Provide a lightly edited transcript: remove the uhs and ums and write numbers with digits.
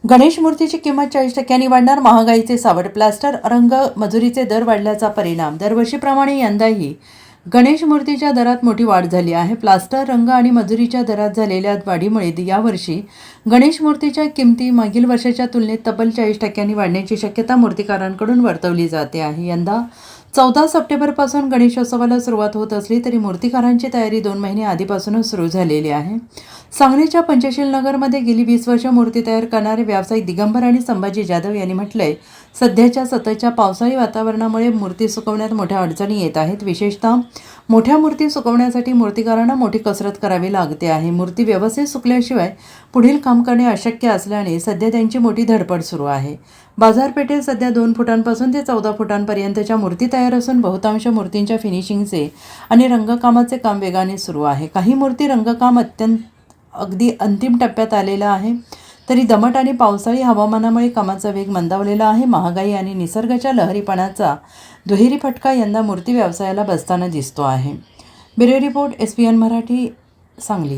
गणेश मूर्तीची किंमत 40% वाढणार. महागाईचे सावट. प्लास्टर, रंग, मजुरीचे दर वाढल्याचा परिणाम. दरवर्षीप्रमाणे यंदाही गणेश मूर्तीच्या दरात मोठी वाढ झाली आहे. प्लास्टर, रंग आणि मजुरीच्या दरात झालेल्या वाढीमुळे यावर्षी गणेश मूर्तीच्या किमती मागील वर्षाच्या तुलनेत तब्बल 40% वाढण्याची शक्यता मूर्तिकारांकडून वर्तवली जाते आहे. यंदा 14 सप्टेंबरपासून गणेशोत्सवाला सुरुवात होत असली तरी मूर्तिकारांची तयारी 2 महिने आधीपासूनच सुरू झालेली आहे. सांगलीच्या पंचशील नगरमध्ये गेली 20 वर्ष मूर्ती तयार करणारे व्यावसायिक दिगंबर आणि संभाजी जाधव यांनी म्हटलंय, सध्याच्या सततच्या पावसाळी वातावरणामुळे मूर्ती सुकवण्यात मोठ्या अडचणी येत आहेत. विशेषतः मोठ्या मूर्ती सुकवण्यासाठी मूर्तिकारांना मोठी कसरत करावी लागते आहे. मूर्ती व्यवस्थित सुकल्याशिवाय पुढील काम करणे अशक्य असल्याने सध्या त्यांची मोठी धडपड सुरू आहे. बाजारपेठेत सध्या 2 फुटांपासून ते 14 फुटांपर्यंतच्या मूर्ती तयार असून बहुतांश मूर्तींच्या फिनिशिंगचे आणि रंगकामाचे काम वेगाने सुरू आहे. काही मूर्ती रंगकाम अगदी अंतिम टप्प्यात आलेलं आहे. तरी दमट आणि पावसाळी हवामानामुळे कामाचा वेग मंदावलेला आहे. महागाई आणि निसर्गाच्या लहरीपणाचा दुहेरी फटका यंदा मूर्ती व्यवसायाला बसताना दिसतो आहे. Bureau report, SPN Marathi, Sangli.